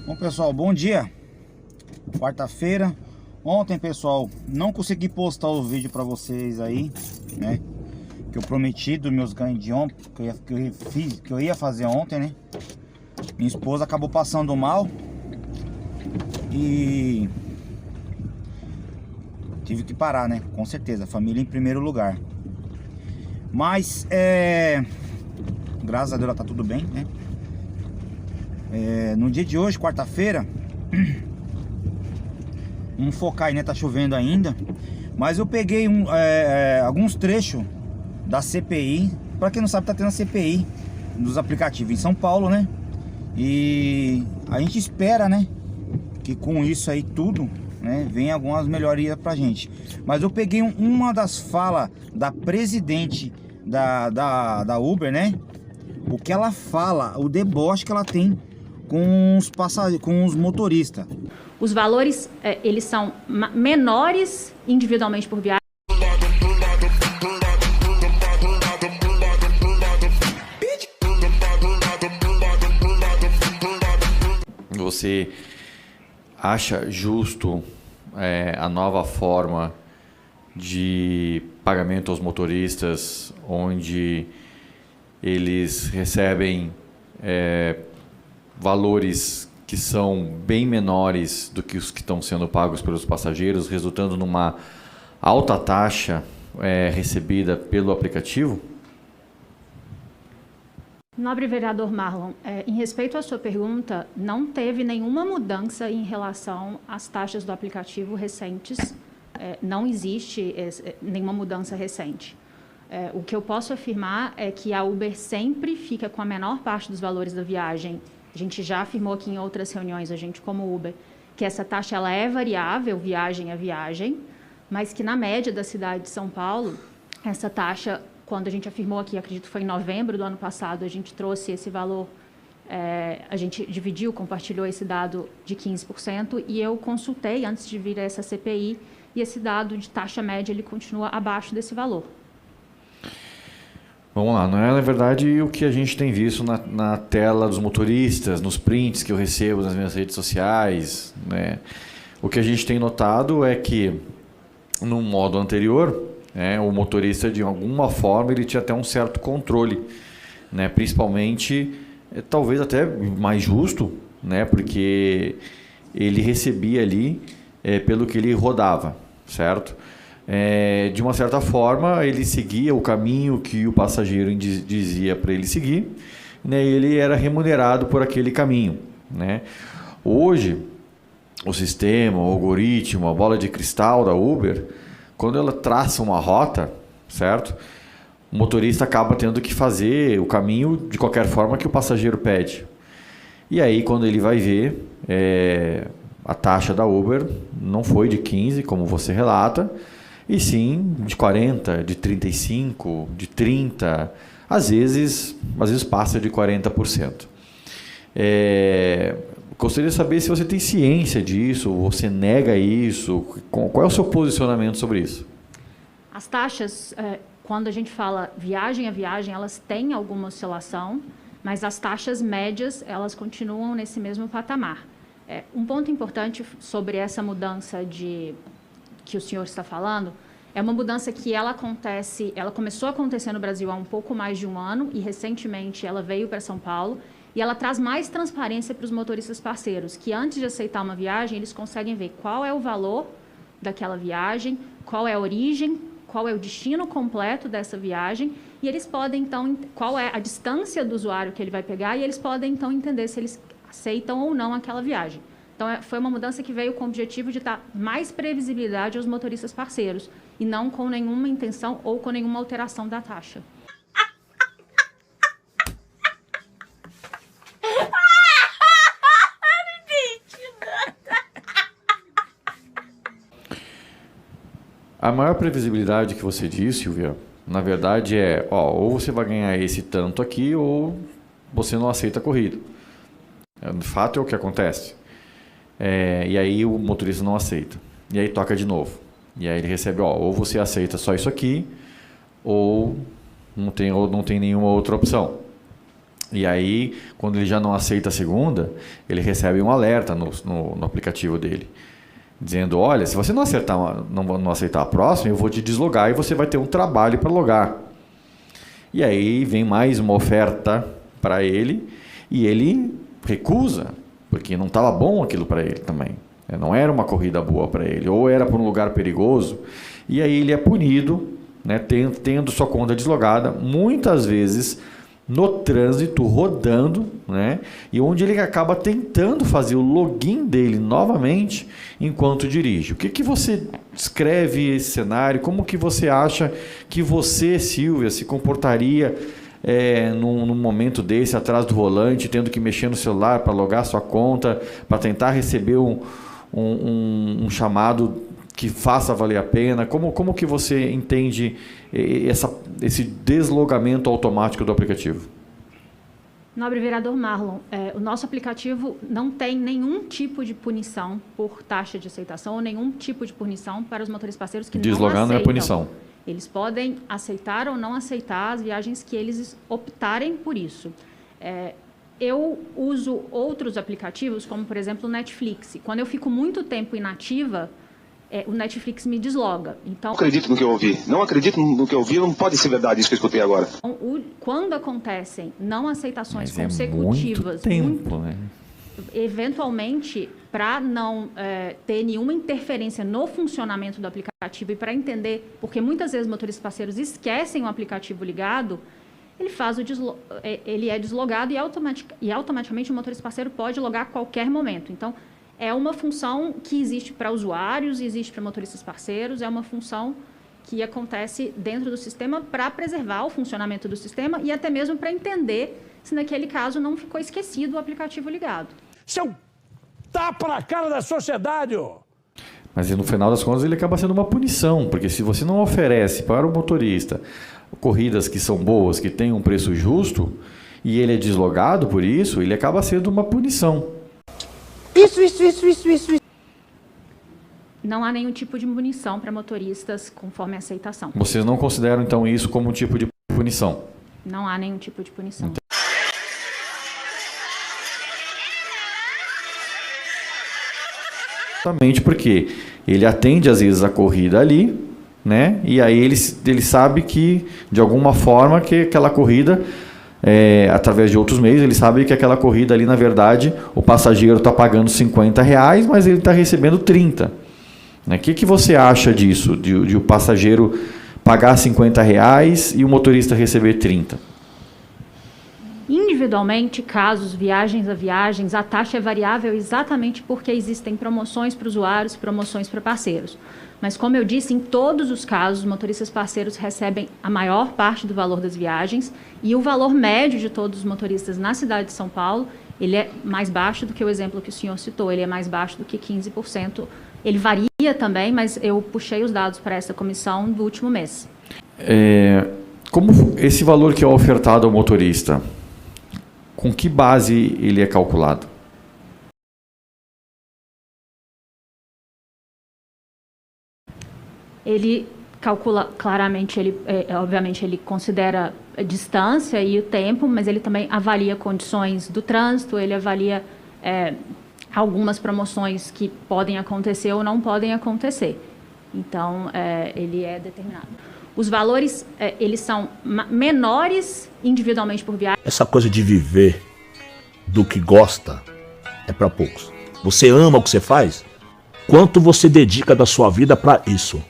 Bom, pessoal, bom dia. Quarta-feira. Ontem, pessoal, não consegui postar o vídeo pra vocês aí, né? Que eu prometi dos meus ganhos de ontem, que eu ia fazer ontem, né? Minha esposa acabou passando mal e tive que parar, né? Com certeza, família em primeiro lugar. Mas, graças a Deus ela tá tudo bem, né? No dia de hoje, quarta-feira, vamos focar aí, né? Tá chovendo ainda. Mas eu peguei alguns trechos da CPI. Pra quem não sabe, tá tendo a CPI dos aplicativos em São Paulo, né? E a gente espera, né, que com isso aí tudo, né, venha algumas melhorias pra gente. Mas eu peguei uma das falas da presidente da Uber, né? O que ela fala, o deboche que ela tem com os passageiros, com os motoristas. Os valores, eles são menores individualmente por viagem. Você acha justo a nova forma de pagamento aos motoristas, onde eles recebem valores que são bem menores do que os que estão sendo pagos pelos passageiros, resultando numa alta taxa recebida pelo aplicativo? Nobre vereador Marlon, em respeito à sua pergunta, não teve nenhuma mudança em relação às taxas do aplicativo recentes. Não existe nenhuma mudança recente. O que eu posso afirmar é que a Uber sempre fica com a menor parte dos valores da viagem. A gente já afirmou aqui em outras reuniões, a gente como Uber, que essa taxa ela é variável, viagem a viagem, mas que na média da cidade de São Paulo, essa taxa, quando a gente afirmou aqui, acredito que foi em novembro do ano passado, a gente trouxe esse valor, a gente dividiu, compartilhou esse dado de 15%, e eu consultei antes de vir a essa CPI, e esse dado de taxa média ele continua abaixo desse valor. Vamos lá, não é na verdade o que a gente tem visto na tela dos motoristas, nos prints que eu recebo nas minhas redes sociais, né? O que a gente tem notado é que no modo anterior, o motorista de alguma forma ele tinha até um certo controle, né? Principalmente, talvez até mais justo, né? Porque ele recebia ali pelo que ele rodava, certo? De uma certa forma, ele seguia o caminho que o passageiro dizia para ele seguir, né? E ele era remunerado por aquele caminho, né? Hoje, o sistema, o algoritmo, a bola de cristal da Uber, quando ela traça uma rota, certo? O motorista acaba tendo que fazer o caminho de qualquer forma que o passageiro pede. E aí, quando ele vai ver, a taxa da Uber não foi de 15, como você relata, e sim de 40, de 35, de 30, às vezes passa de 40%. Gostaria de saber se você tem ciência disso, você nega isso, qual é o seu posicionamento sobre isso? As taxas, quando a gente fala viagem a viagem, elas têm alguma oscilação, mas as taxas médias, elas continuam nesse mesmo patamar. Um ponto importante sobre essa mudança que o senhor está falando, é uma mudança que ela começou a acontecer no Brasil há um pouco mais de um ano e recentemente ela veio para São Paulo e ela traz mais transparência para os motoristas parceiros, que antes de aceitar uma viagem, eles conseguem ver qual é o valor daquela viagem, qual é a origem, qual é o destino completo dessa viagem e eles podem então, qual é a distância do usuário que ele vai pegar e eles podem então entender se eles aceitam ou não aquela viagem. Então, foi uma mudança que veio com o objetivo de dar mais previsibilidade aos motoristas parceiros e não com nenhuma intenção ou com nenhuma alteração da taxa. A maior previsibilidade que você disse, Silvia, na verdade ou você vai ganhar esse tanto aqui ou você não aceita a corrida. De fato é o que acontece. E aí o motorista não aceita. E aí toca de novo. E aí ele recebe, ou você aceita só isso aqui, ou não tem nenhuma outra opção. E aí, quando ele já não aceita a segunda, ele recebe um alerta no aplicativo dele, dizendo, olha, se você não aceitar a próxima, eu vou te deslogar e você vai ter um trabalho para logar. E aí vem mais uma oferta para ele e ele recusa, porque não estava bom aquilo para ele também. Não era uma corrida boa para ele, ou era para um lugar perigoso. E aí ele é punido, né, tendo sua conta deslogada, muitas vezes no trânsito, rodando, né, e onde ele acaba tentando fazer o login dele novamente enquanto dirige. O que você descreve esse cenário? Como que você acha que você, Silvia, se comportaria num momento desse, atrás do volante, tendo que mexer no celular para logar sua conta, para tentar receber um chamado que faça valer a pena? Como que você entende esse deslogamento automático do aplicativo? Nobre vereador Marlon, o nosso aplicativo não tem nenhum tipo de punição por taxa de aceitação ou nenhum tipo de punição para os motoristas parceiros que não aceitam. Deslogar não é punição. Eles podem aceitar ou não aceitar as viagens que eles optarem por isso. Eu uso outros aplicativos, como, por exemplo, o Netflix. Quando eu fico muito tempo inativa, o Netflix me desloga. Então, não acredito no que eu ouvi. Não acredito no que eu ouvi. Não pode ser verdade isso que eu escutei agora. Quando acontecem não aceitações Mas consecutivas... É muito tempo, né? Eventualmente, para não ter nenhuma interferência no funcionamento do aplicativo e para entender, porque muitas vezes motoristas parceiros esquecem o aplicativo ligado, ele é deslogado e automaticamente o motorista parceiro pode logar a qualquer momento. Então, é uma função que existe para usuários, existe para motoristas parceiros, é uma função que acontece dentro do sistema para preservar o funcionamento do sistema e até mesmo para entender se naquele caso não ficou esquecido o aplicativo ligado. Isso é um tapa na cara da sociedade, ó. Mas no final das contas ele acaba sendo uma punição, porque se você não oferece para o motorista corridas que são boas, que têm um preço justo, e ele é deslogado por isso, ele acaba sendo uma punição. Isso. Não há nenhum tipo de punição para motoristas conforme a aceitação. Vocês não consideram, então, isso como um tipo de punição? Não há nenhum tipo de punição. Exatamente porque ele atende, às vezes, a corrida ali, né? E aí ele sabe que, de alguma forma, que aquela corrida... através de outros meios, ele sabe que aquela corrida ali, na verdade, o passageiro está pagando R$50, mas ele está recebendo 30. O que você acha disso, de o passageiro pagar R$50 e o motorista receber 30? Individualmente, casos, viagens a viagens, a taxa é variável exatamente porque existem promoções para usuários e promoções para parceiros. Mas, como eu disse, em todos os casos, os motoristas parceiros recebem a maior parte do valor das viagens e o valor médio de todos os motoristas na cidade de São Paulo, ele é mais baixo do que o exemplo que o senhor citou, ele é mais baixo do que 15%. Ele varia também, mas eu puxei os dados para essa comissão do último mês. Como esse valor que é ofertado ao motorista, com que base ele é calculado? Ele calcula claramente, obviamente ele considera a distância e o tempo, mas ele também avalia condições do trânsito, ele avalia algumas promoções que podem acontecer ou não podem acontecer. Então, ele é determinado. Os valores, eles são menores individualmente por viagem. Essa coisa de viver do que gosta é para poucos. Você ama o que você faz? Quanto você dedica da sua vida para isso?